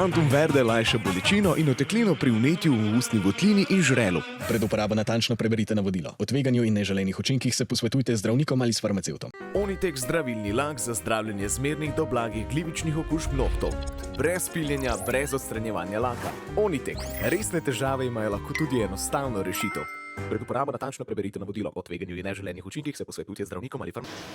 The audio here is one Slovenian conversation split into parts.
Antum Verde lajša bolečino in oteklino pri vnetju v ustni votlini in žrelu. Pred uporabo natančno preberite navodilo. O tveganju in neželenih učinkih se posvetujte z zdravnikom ali s farmacevtom. Onitek zdravilni lak za zdravljenje zmernih do blagih glivičnih okužb nohtov. Brez piljenja, brez odstranjevanja laka. Onitek. Resne težave imajo lahko tudi enostavno rešitev. Pred uporabo natančno preberite navodilo. O tveganju in neželenih učinkih se posvetujte z zdravnikom ali farmacevtom.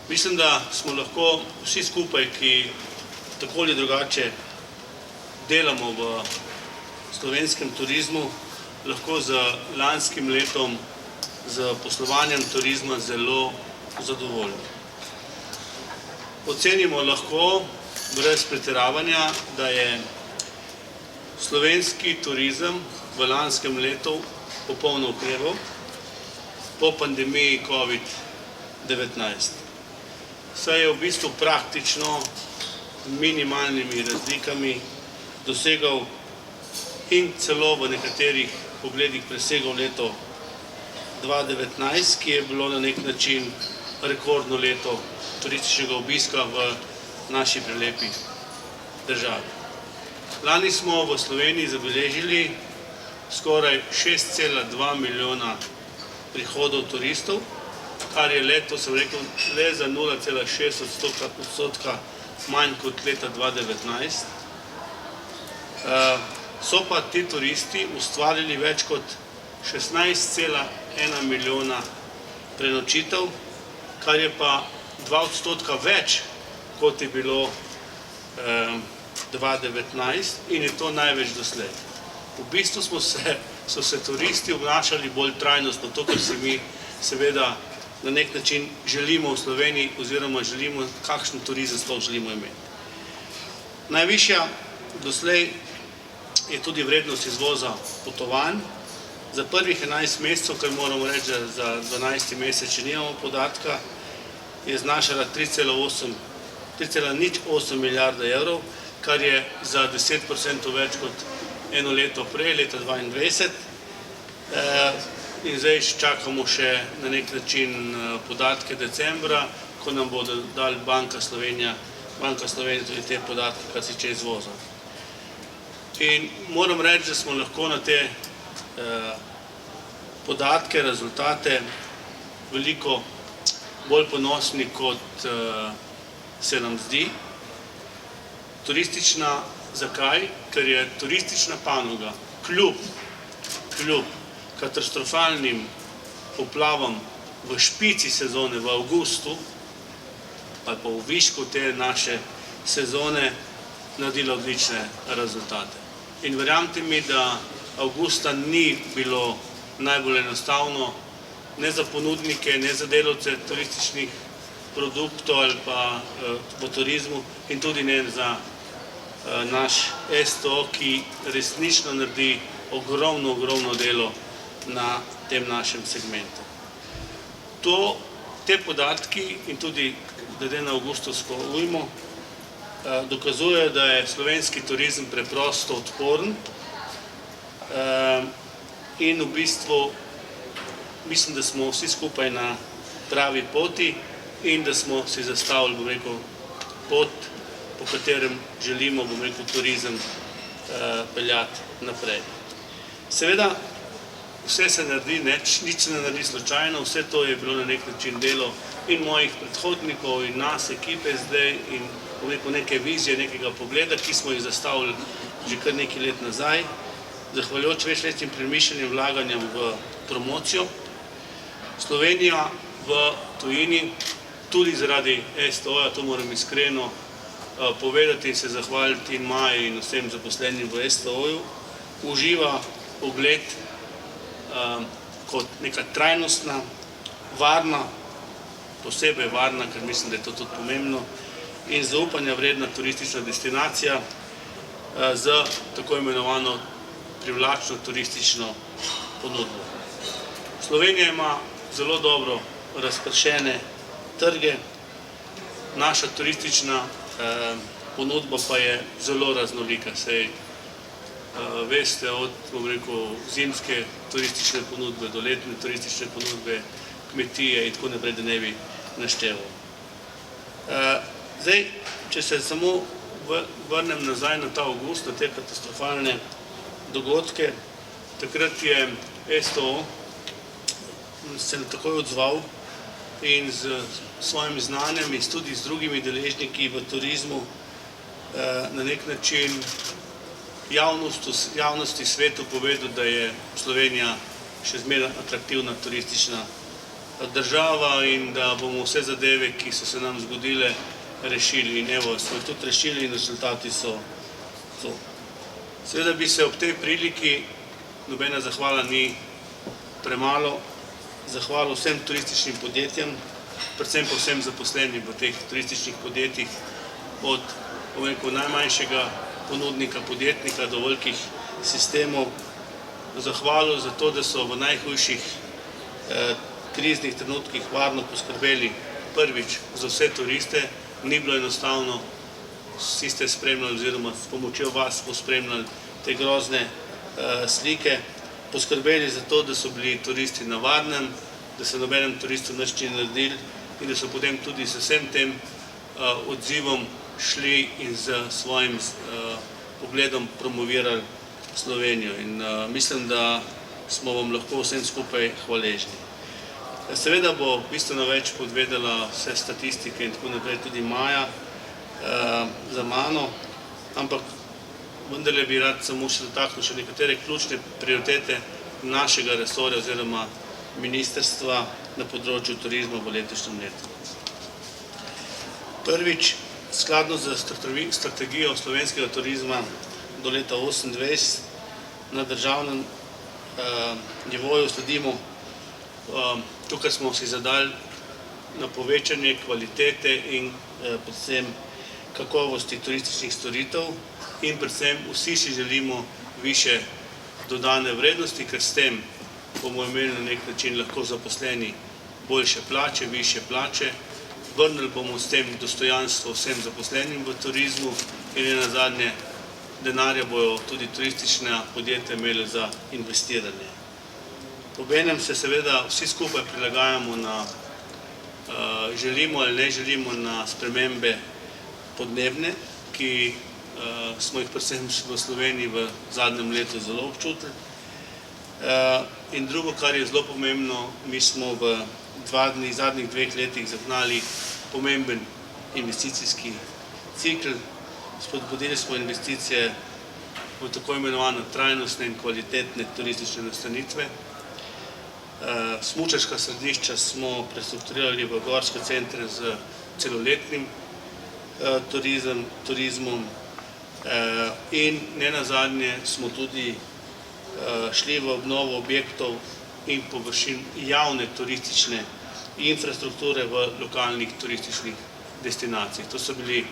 Mislim, da smo lahko vsi skupaj, ki tako ali drugače delamo v slovenskem turizmu, lahko z lanskim letom, z poslovanjem turizma zelo zadovoljni. Ocenimo lahko, brez pretiravanja, da je slovenski turizem v lanskem letu popolno okreval po pandemiji COVID-19. Saj je v bistvu praktično z minimalnimi razlikami dosegal in celo v nekaterih pogledih presegal leto 2019, ki je bilo na nek način rekordno leto turističnega obiska v naši prelepi državi. Lani smo v Sloveniji zabeležili skoraj 6,2 milijona prihodov turistov, kar je letos, sem rekel, le za 0,6 odstotka manj kot leta 2019. So pa ti turisti ustvarili več kot 16,1 milijona prenočitev, kar je pa 2 odstotka več, kot je bilo 2019 in je to največ doslej. V bistvu so se turisti obnašali bolj trajnostno, to, kar si mi seveda na nek način želimo v Sloveniji oziroma želimo, kakšen turizem sploh želimo imeti. Najvišja doslej je tudi vrednost izvoza potovanj. Za prvih 11 mesecev, kar moramo reči, da za 12. mesec, če nimamo podatka, je znašala 3,08 milijarde evrov, kar je za 10% več kot eno leto prej, leta 2022. In zdaj čakamo še na nek način podatke decembra, ko nam bo dali Banka Slovenije tudi te podatke, kar se tiče izvoza. In moram reči, da smo lahko na te podatke, rezultate veliko bolj ponosni, kot se nam zdi. Turistična, zakaj? Ker je turistična panoga kljub katastrofalnim poplavam v špici sezone v avgustu ali pa v višku te naše sezone naredila odlične rezultate. In verjamete mi, da avgusta ni bilo najbolj enostavno, ne za ponudnike, ne za delavce turističnih produktov ali pa v turizmu in tudi ne za naš STO, ki resnično naredi ogromno delo na tem našem segmentu. Te podatki in tudi glede na avgustovsko ujmo dokazujejo, da je slovenski turizem preprosto odporen in v bistvu mislim, da smo vsi skupaj na pravi poti in da smo si zastavili, bom rekel, pot, po katerem želimo, bom rekel, turizem peljati naprej. Seveda, vse se naredi, nič se ne naredi slučajno, vse to je bilo na nek način delo in mojih predhodnikov in nas, ekipe zdaj in neke vizije, nekega pogleda, ki smo jih zastavili že kar nekaj let nazaj, zahvaljujoč večletnim premišljenim vlaganjem v promocijo. Slovenija v tujini, tudi zaradi STO-ja, to moram iskreno povedati in se zahvaliti in Maji in vsem zaposlenim v STO-ju, uživa ugled kot neka trajnostna, varna, posebej varna, ker mislim, da je to tudi pomembno, in zaupanja vredna turistična destinacija z tako imenovano privlačno turistično ponudbo. Slovenija ima zelo dobro razpršene trge, naša turistična ponudba pa je zelo raznolika. Veste, od, bom rekel, zimske turistične ponudbe do letne turistične ponudbe, kmetije in tako naprej, da ne bi našteval. Zdaj, če se samo vrnem nazaj na ta avgust, na te katastrofalne dogodke. Takrat je STO se takoj odzval in z svojim znanjem in tudi z drugimi deležniki v turizmu na nek način javnosti svetu povedal, da je Slovenija še zmeraj atraktivna turistična država in da bomo vse zadeve, ki so se nam zgodile, rešili. In evo, smo jih tudi rešili in rezultati so to. Seveda bi se ob tej priliki, nobena zahvala ni premalo, zahvalil vsem turističnim podjetjem, predvsem pa vsem zaposlenim v teh turističnih podjetjih, od najmanjšega ponudnika, podjetnika do velikih sistemov. Zahvalil za to, da so v najhujših kriznih trenutkih varno poskrbeli prvič za vse turiste. Ni bilo enostavno, vsi ste spremljali oziroma s pomočjo vas pospremljali te grozne slike. Poskrbeli za to, da so bili turisti na varnem, da se nobenem turistu nič ni naredili in da so potem tudi s vsem tem odzivom šli in z svojim pogledom promovirali Slovenijo. In mislim, da smo vam lahko vsem skupaj hvaležni. Seveda bo bistveno več podvedala vse statistike in tako naprej tudi Maja za mano, ampak vendarle bi rad samo še dotaknil še nekatere ključne prioritete našega resorja oziroma ministrstva na področju turizma v letošnjem letu. Prvič, skladno z strategijo slovenskega turizma do leta 2028 na državnem nivoju sledimo to, kar smo si zadali na povečanje kvalitete in predvsem kakovosti turističnih storitev in predvsem vsi si želimo više dodane vrednosti, ker s tem bomo imeli na nek način lahko zaposleni boljše plače, više plače, vrnili bomo s tem dostojanstvo vsem zaposlenim v turizmu in nenazadnje denarja bojo tudi turistična podjetja imeli za investiranje. Obenem se seveda vsi skupaj prilagajamo na, želimo ali ne želimo, na spremembe podnebne, ki smo jih predvsem v Sloveniji v zadnjem letu zelo občutili. In drugo, kar je zelo pomembno, mi smo v zadnjih 2 letih zagnali pomemben investicijski cikl. Spodbudili smo investicije v tako imenovane trajnostne in kvalitetne turistične nastanitve. Smučarska središča smo prestrukturirali v gorske centre z celoletnim turizmom in nenazadnje smo tudi šli v obnovo objektov in površin javne turistične infrastrukture v lokalnih turističnih destinacijah. To so bili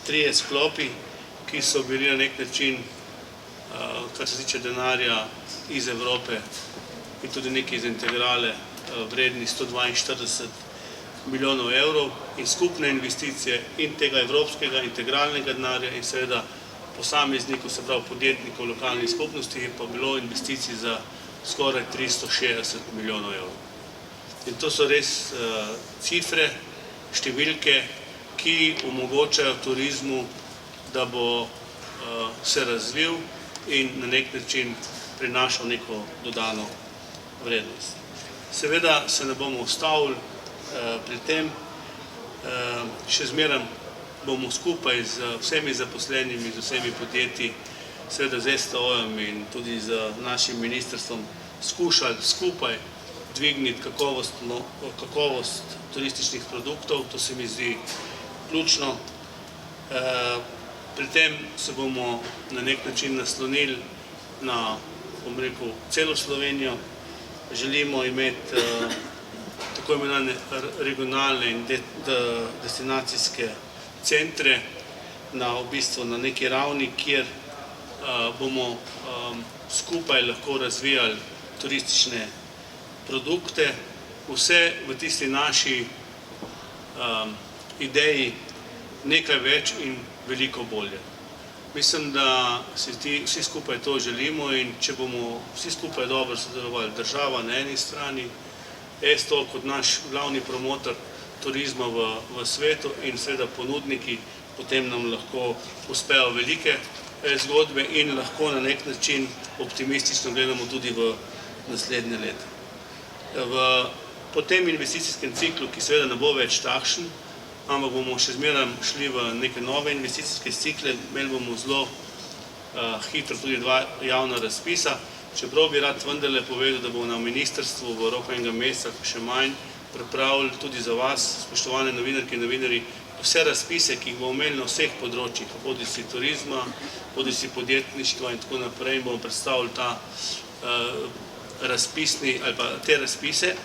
3 sklopi, ki so bili na nek način, kar se tiče denarja iz Evrope in tudi nekaj iz integrale, vredni 142 milijonov evrov in skupne investicije in tega evropskega integralnega denarja in seveda posameznikov, se pravi podjetnikov lokalnih skupnosti, je pa bilo investicij za skoraj 360 milijonov evrov. In to so res cifre, številke, ki omogočajo turizmu, da bo se razvil in na nek način prinašal neko dodano vrednost. Seveda se ne bomo ustavili pri tem, še zmeraj bomo skupaj z vsemi zaposlenimi, z vsemi podjetji, seveda z STO-jem in tudi z našim ministrstvom skušali skupaj dvigniti kakovost turističnih produktov, to se mi zdi ključno. Pri tem se bomo na nek način naslonili na, bom rekel, celo Slovenijo. Želimo imeti tako imenovane regionalne in destinacijske centre v bistvu na neki ravni, kjer bomo skupaj lahko razvijali turistične produkte, vse v tisti naši ideji nekaj več in veliko bolje. Mislim, da si vsi skupaj to želimo in če bomo vsi skupaj dobro sodelovali, država na eni strani, STO kot naš glavni promotor turizma v svetu in seveda ponudniki potem nam lahko uspejo velike zgodbe in lahko na nek način optimistično gledamo tudi v naslednje leto. Po tem investicijskem ciklu, ki seveda ne bo več takšen, ampak bomo še zmeraj šli v neke nove investicijske cikle, imeli bomo zelo hitro tudi 2 javna razpisa, čeprav bi rad vendarle povedal, da bomo na ministrstvu v roku enega meseca, še manj, pripravili tudi za vas, spoštovane novinarke in novinarji, vse razpise, ki jih bomo imeli na vseh področjih, bodisi turizma, bodisi podjetništva in tako naprej, bomo predstavili ta razpisni ali pa te razpise,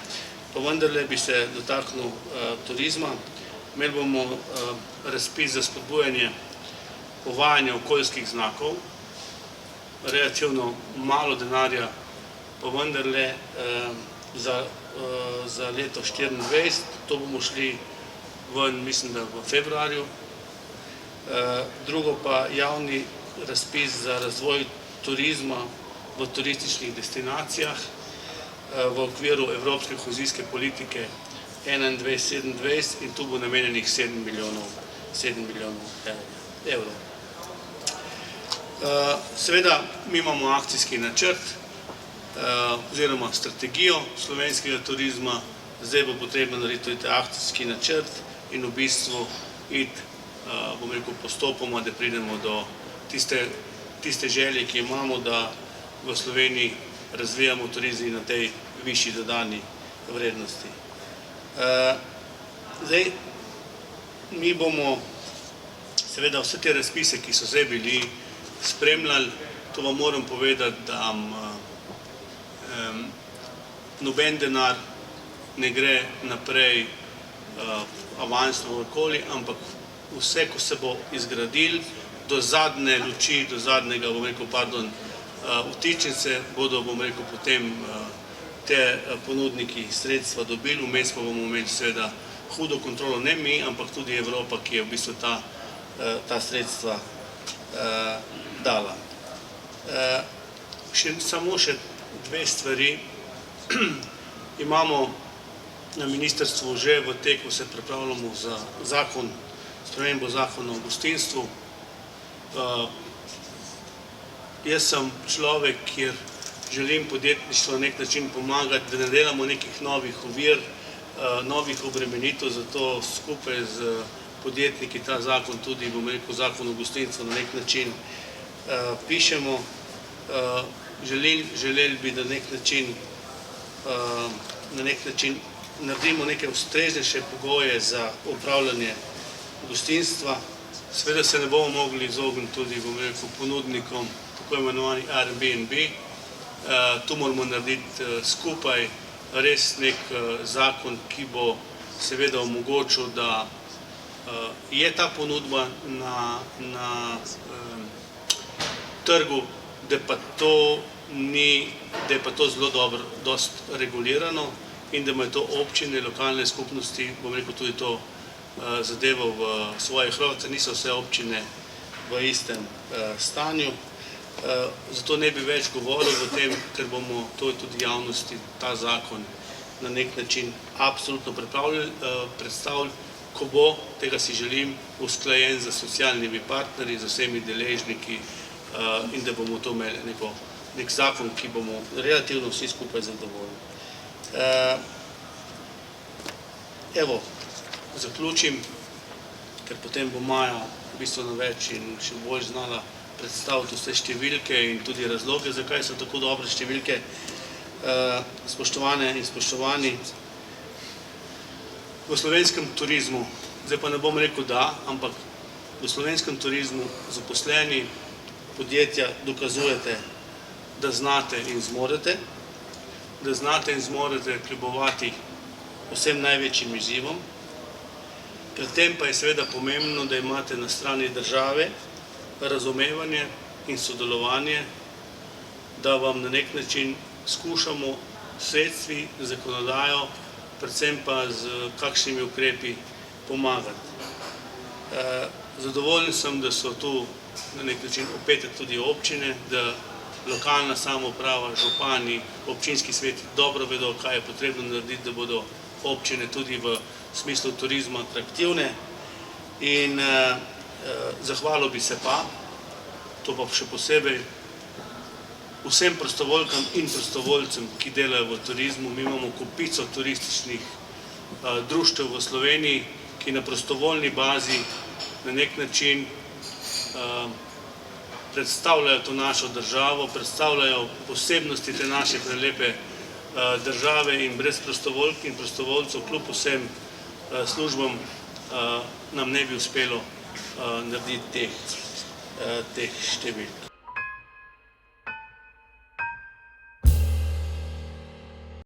pa vendarle bi se dotaknil turizma. Imeli bomo razpis za spodbujanje uvajanja okoljskih znakov, relativno malo denarja, pa vendarle za leto 2024, to bomo šli ven, mislim, da v februarju. Drugo pa javni razpis za razvoj turizma v turističnih destinacijah v okviru Evropske kohezijske politike 2021-2027 in tu bo namenjenih 7 milijonov evrov. Seveda, mi imamo akcijski načrt oziroma strategijo slovenskega turizma, zdaj bo potrebno narediti tudi akcijski načrt in v bistvu iti, bom rekel, postopoma, da pridemo do tiste želje, ki imamo, da v Sloveniji razvijamo turizem na tej višji dodani vrednosti. Zdaj, mi bomo seveda vse te razpise, ki so zdaj bili spremljali, to vam moram povedati, da noben denar ne gre naprej avansno okoli, ampak vse, ko se bo izgradil, do zadnje luči, do zadnjega, bom rekel, vtičnice, bodo, bom rekel, potem te ponudniki sredstva dobili, vmes pa bomo imeli seveda hudo kontrolo, ne mi, ampak tudi Evropa, ki je v bistvu ta sredstva dala. Samo še 2 stvari. Imamo na ministrstvu že v teku, se pripravljamo za spremembo zakona o gostinstvu. Jaz sem človek, kjer želim podjetništvo na nek način pomagati, da ne delamo nekih novih ovir, novih obremenitev, zato skupaj z podjetniki ta zakon, tudi, bom rekel, zakon o gostinstvu na nek način pišemo. Želeli bi, da na nek način naredimo neke ustreznejše pogoje za upravljanje gostinstva. Seveda se ne bomo mogli izogniti tudi, bom rekel, ponudnikom, tako imenovani Airbnb. Tu moramo narediti skupaj res nek zakon, ki bo seveda omogočil, da je ta ponudba na trgu, da je pa to zelo dobro, dost regulirano in da imajo to občine, lokalne skupnosti, bom rekel, tudi to zadevo v svojih rokah, niso vse občine v istem stanju. Zato ne bi več govoril o tem, ker bomo to tudi javnosti, ta zakon, na nek način absolutno predstavili, ko bo, tega si želim, usklajen z socialnimi partnerji, z vsemi deležniki in da bomo to imeli nek zakon, ki bomo relativno vsi skupaj zadovoljni. Evo, zaključim, ker potem bo Maja bistveno več in še bolj znala predstaviti vse številke in tudi razloge, zakaj so tako dobre številke. Spoštovane in spoštovani, v slovenskem turizmu, zdaj pa ne bom rekel da, ampak v slovenskem turizmu zaposleni podjetja dokazujete, da znate in zmorete, kljubovati vsem največjim izzivom. Pri tem pa je seveda pomembno, da imate na strani države razumevanje in sodelovanje, da vam na nek način skušamo sredstvi, zakonodajo, predvsem pa z kakšnimi ukrepi pomagati. Zadovoljen sem, da so tu na nek način vpete tudi občine, da lokalna samouprava, župani, občinski sveti dobro vedo, kaj je potrebno narediti, da bodo občine tudi v smislu turizma atraktivne. In Zahvalil bi se pa, to pa še posebej, vsem prostovoljkam in prostovoljcem, ki delajo v turizmu. Mi imamo kopico turističnih društev v Sloveniji, ki na prostovoljni bazi na nek način predstavljajo to našo državo, predstavljajo posebnosti te naše prelepe države in brez prostovoljk in prostovoljcev kljub vsem službam nam ne bi uspelo narediti teh številk.